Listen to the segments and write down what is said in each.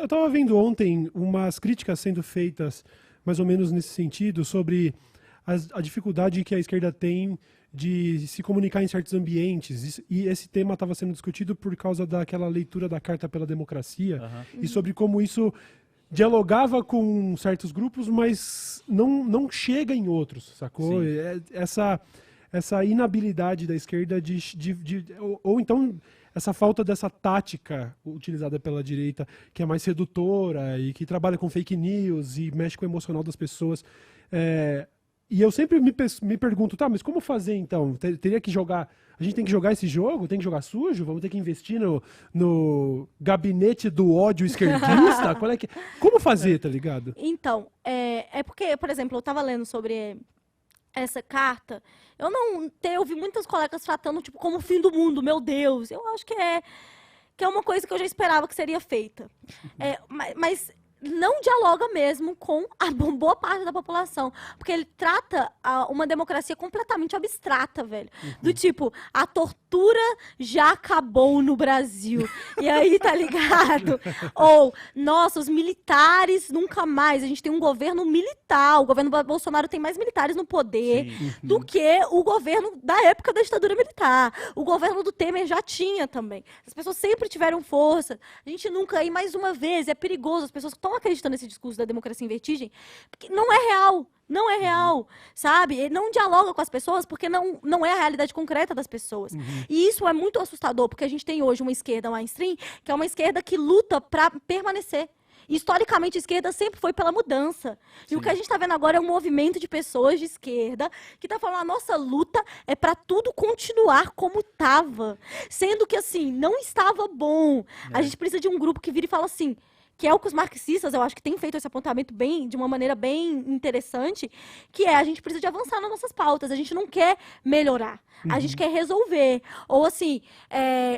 tava vendo ontem umas críticas sendo feitas mais ou menos nesse sentido, sobre a dificuldade que a esquerda tem de se comunicar em certos ambientes. E esse tema estava sendo discutido por causa daquela leitura da Carta pela Democracia, e sobre como isso dialogava com certos grupos, mas não chega em outros, sacou? Essa inabilidade da esquerda ou então essa falta dessa tática utilizada pela direita, que é mais sedutora e que trabalha com fake news e mexe com o emocional das pessoas. E eu sempre me pergunto, tá, mas como fazer então? Teria que jogar... A gente tem que jogar esse jogo? Tem que jogar sujo? Vamos ter que investir no gabinete do ódio esquerdista? Como fazer, tá ligado? Então, é porque, por exemplo, eu tava lendo sobre essa carta, eu vi muitos colegas tratando, tipo, como o fim do mundo, meu Deus. Eu acho que é uma coisa que eu já esperava que seria feita. Mas não dialoga mesmo com a boa parte da população. Porque ele trata uma democracia completamente abstrata, velho. Do tipo, a tortura já acabou no Brasil. E aí, tá ligado? Ou, nossa, os militares nunca mais. A gente tem um governo militar. O governo Bolsonaro tem mais militares no poder do que o governo da época da ditadura militar. O governo do Temer já tinha também. As pessoas sempre tiveram força. A gente nunca, e mais uma vez, é perigoso. As pessoas estão acreditando nesse discurso da democracia em vertigem, porque não é real. Não é real, sabe? Ele não dialoga com as pessoas porque não é a realidade concreta das pessoas. E isso é muito assustador, porque a gente tem hoje uma esquerda mainstream, que é uma esquerda que luta para permanecer. Historicamente, a esquerda sempre foi pela mudança. E o que a gente está vendo agora é um movimento de pessoas de esquerda que está falando, a nossa luta é para tudo continuar como estava. Sendo que, assim, não estava bom. A gente precisa de um grupo que vira e fala assim, que é o que os marxistas, eu acho que têm feito esse apontamento de uma maneira bem interessante, que a gente precisa de avançar nas nossas pautas, a gente não quer melhorar, a gente quer resolver. Ou assim,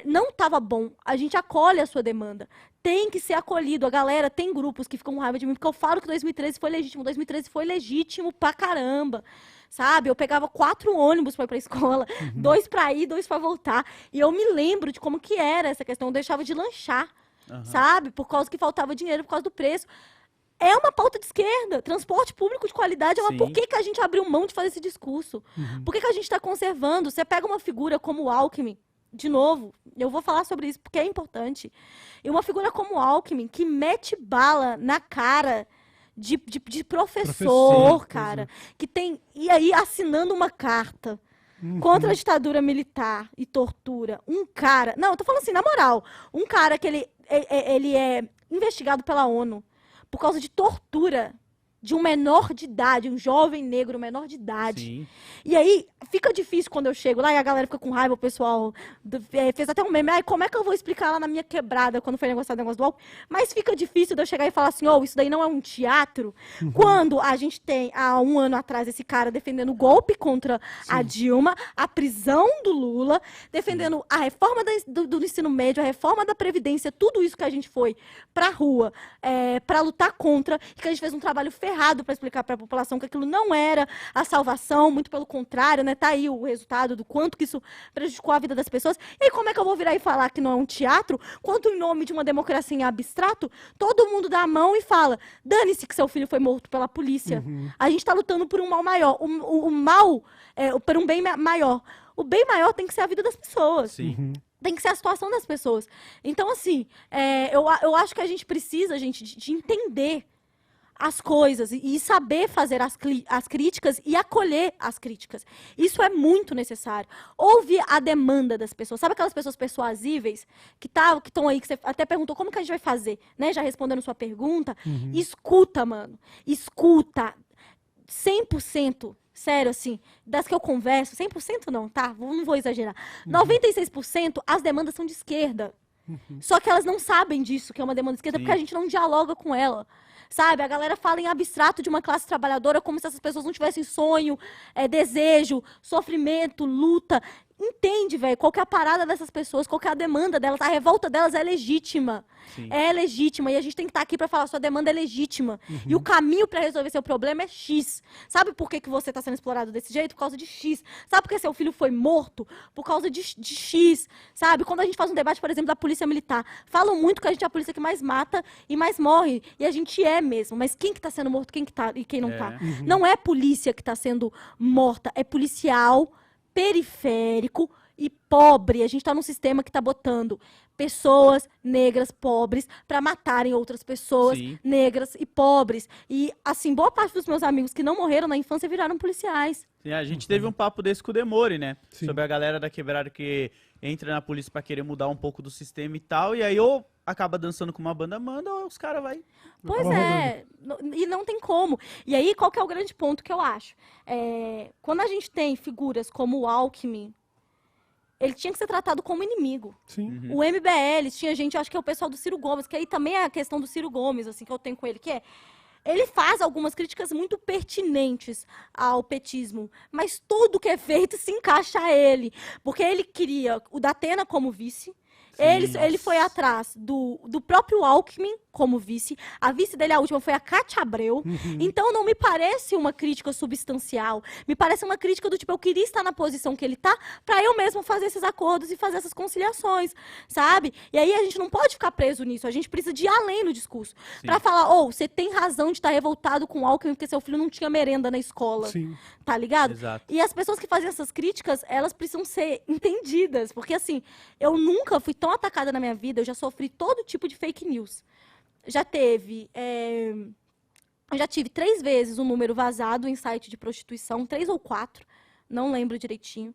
não estava bom, a gente acolhe a sua demanda. Tem que ser acolhido. A galera tem grupos que ficam com raiva de mim, porque eu falo que 2013 foi legítimo. 2013 foi legítimo pra caramba. Sabe? Eu pegava 4 ônibus pra ir pra escola, 2 pra ir, 2 pra voltar. E eu me lembro de como que era essa questão. Eu deixava de lanchar. Sabe? Por causa que faltava dinheiro, por causa do preço. É uma pauta de esquerda. Transporte público de qualidade. Por que a gente abriu mão de fazer esse discurso? Por que a gente está conservando? Você pega uma figura como o Alckmin, de novo, eu vou falar sobre isso porque é importante. E uma figura como o Alckmin, que mete bala na cara de professor, cara. Que tem... E aí, assinando uma carta contra a ditadura militar e tortura. Um cara... Não, eu tô falando assim, na moral. Um cara que ele é investigado pela ONU por causa de tortura de um menor de idade, um jovem negro menor de idade. Sim. E aí, fica difícil quando eu chego lá e a galera fica com raiva, o pessoal fez até um meme, como é que eu vou explicar lá na minha quebrada quando foi negociado o negócio do álcool? Mas fica difícil de eu chegar e falar assim, isso daí não é um teatro, quando a gente tem, há um ano atrás, esse cara defendendo o golpe contra a Dilma, a prisão do Lula, defendendo a reforma do ensino médio, a reforma da Previdência, tudo isso que a gente foi pra rua pra lutar contra, e que a gente fez um trabalho ferrado para explicar para a população que aquilo não era a salvação, muito pelo contrário, né? Tá aí o resultado do quanto que isso prejudicou a vida das pessoas. E aí, como é que eu vou virar e falar que não é um teatro, quando em nome de uma democracia em abstrato, todo mundo dá a mão e fala, dane-se que seu filho foi morto pela polícia. A gente está lutando por um mal maior. O mal, por um bem maior. O bem maior tem que ser a vida das pessoas. Sim. Tem que ser a situação das pessoas. Então, assim, eu acho que a gente precisa, gente, de entender as coisas e saber fazer as críticas e acolher as críticas. Isso é muito necessário. Ouvir a demanda das pessoas. Sabe aquelas pessoas persuasíveis que estão aí, que você até perguntou como que a gente vai fazer, né? Já respondendo sua pergunta. Escuta, mano. Escuta. 100%. Sério, assim, das que eu converso, 100% não, tá? Não vou exagerar. 96% as demandas são de esquerda. Só que elas não sabem disso, que é uma demanda de esquerda, porque a gente não dialoga com ela. Sabe, a galera fala em abstrato de uma classe trabalhadora como se essas pessoas não tivessem sonho, desejo, sofrimento, luta. entende, velho, qual que é a parada dessas pessoas, qual que é a demanda delas, a revolta delas é legítima. Sim. É legítima, e a gente tem que estar aqui pra falar, sua demanda é legítima. E o caminho pra resolver seu problema é X. Sabe por que você tá sendo explorado desse jeito? Por causa de X. Sabe por que seu filho foi morto? Por causa de X. Sabe? Quando a gente faz um debate, por exemplo, da polícia militar, falam muito que a gente é a polícia que mais mata e mais morre. E a gente é mesmo. Mas quem que tá sendo morto, quem que tá e quem não tá? Não é polícia que tá sendo morta, é policial periférico e pobre. A gente está num sistema que está botando pessoas negras pobres para matarem outras pessoas Sim. negras e pobres. E, assim, boa parte dos meus amigos que não morreram na infância viraram policiais. Sim, a gente teve um papo desse com o Demore, né? Sim. Sobre a galera da quebrada que entra na polícia pra querer mudar um pouco do sistema e tal, e aí ou acaba dançando com uma banda manda, ou os caras vai... Pois Tava é, e não tem como. E aí, qual que é o grande ponto que eu acho? Quando a gente tem figuras como o Alckmin, ele tinha que ser tratado como inimigo. Sim. O MBL, tinha gente, eu acho que é o pessoal do Ciro Gomes, que aí também é a questão do Ciro Gomes, assim, que eu tenho com ele, que é, ele faz algumas críticas muito pertinentes ao petismo, mas tudo que é feito se encaixa a ele, porque ele queria o Datena como vice, ele foi atrás do próprio Alckmin como vice. A vice dele, a última, foi a Cátia Abreu. Então, não me parece uma crítica substancial. Me parece uma crítica do tipo, eu queria estar na posição que ele tá pra eu mesmo fazer esses acordos e fazer essas conciliações, sabe? E aí, a gente não pode ficar preso nisso. A gente precisa de ir além no discurso. Pra falar, você tem razão de estar revoltado com o Alckmin porque seu filho não tinha merenda na escola. Sim. Tá ligado? Exato. E as pessoas que fazem essas críticas, elas precisam ser entendidas. Porque, assim, eu nunca fui tão atacada na minha vida, eu já sofri todo tipo de fake news. Já teve... Eu já tive 3 vezes um número vazado em site de prostituição, 3 ou 4, não lembro direitinho.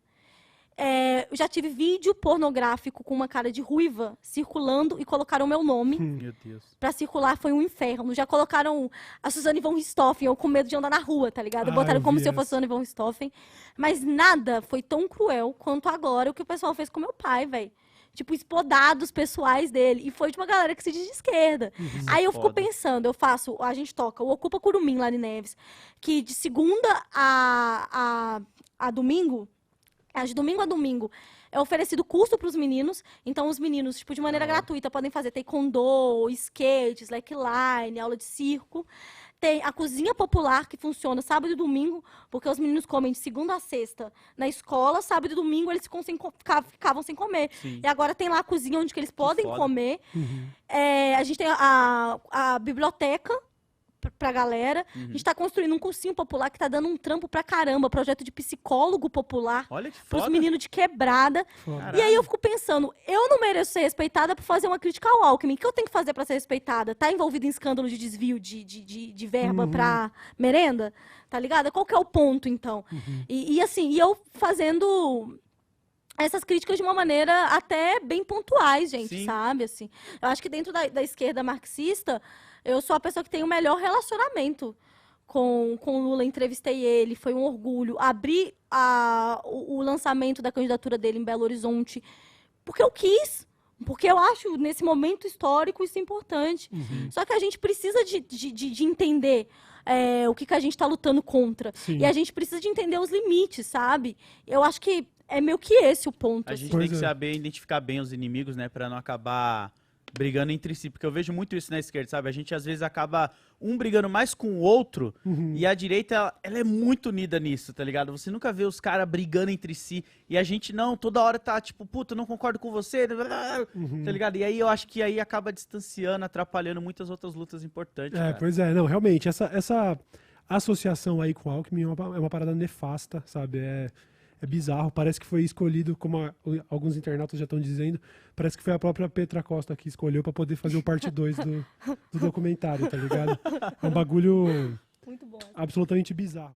Eu já tive vídeo pornográfico com uma cara de ruiva circulando e colocaram o meu nome. Meu Deus. Pra circular foi um inferno. Já colocaram a Suzane von Richthofen, eu com medo de andar na rua, tá ligado? Botaram eu como vi se eu fosse essa. Suzane von Richthofen. Mas nada foi tão cruel quanto agora o que o pessoal fez com meu pai, velho. Tipo, expor dados pessoais dele. E foi de uma galera que se diz de esquerda. Aí eu fico Foda. pensando, a gente toca o Ocupa Curumim lá em Neves, que de segunda a domingo, de domingo a domingo, é oferecido curso para os meninos. Então, os meninos, tipo, de maneira gratuita, podem fazer taekwondo, skate, slackline, aula de circo. Tem a cozinha popular, que funciona sábado e domingo, porque os meninos comem de segunda a sexta na escola. Sábado e domingo, eles ficavam sem comer. Sim. E agora tem lá a cozinha onde que eles podem foda. comer. A gente tem a biblioteca pra galera. A gente tá construindo um cursinho popular que tá dando um trampo pra caramba. Projeto de psicólogo popular Olha que pros foda. meninos de quebrada. Foda. E aí eu fico pensando, eu não mereço ser respeitada por fazer uma crítica ao Alckmin. O que eu tenho que fazer pra ser respeitada? Tá envolvido em escândalo de desvio de verba pra merenda? Tá ligado? Qual que é o ponto, então? E assim, eu fazendo essas críticas de uma maneira até bem pontuais, gente, Sim. sabe? Assim, eu acho que dentro da esquerda marxista, eu sou a pessoa que tem o melhor relacionamento com o Lula. Entrevistei ele, foi um orgulho. Abri o lançamento da candidatura dele em Belo Horizonte porque eu quis. Porque eu acho, nesse momento histórico, isso importante. Só que a gente precisa de entender o que a gente está lutando contra. Sim. E a gente precisa de entender os limites, sabe? Eu acho que é meio que esse o ponto. A gente assim. tem que Pois é. saber identificar bem os inimigos, né? Pra não acabar brigando entre si. Porque eu vejo muito isso na esquerda, sabe? A gente, às vezes, acaba um brigando mais com o outro. E a direita, ela é muito unida nisso, tá ligado? Você nunca vê os caras brigando entre si. E a gente, não, toda hora tá tipo, puta, eu não concordo com você. Tá ligado? E aí, eu acho que aí acaba distanciando, atrapalhando muitas outras lutas importantes, cara. Pois é, não, realmente, essa associação aí com o Alckmin é uma parada nefasta, sabe? É bizarro, parece que foi escolhido, como alguns internautas já estão dizendo, parece que foi a própria Petra Costa que escolheu pra poder fazer o parte 2 do documentário, tá ligado? É um bagulho Muito bom. absolutamente bizarro.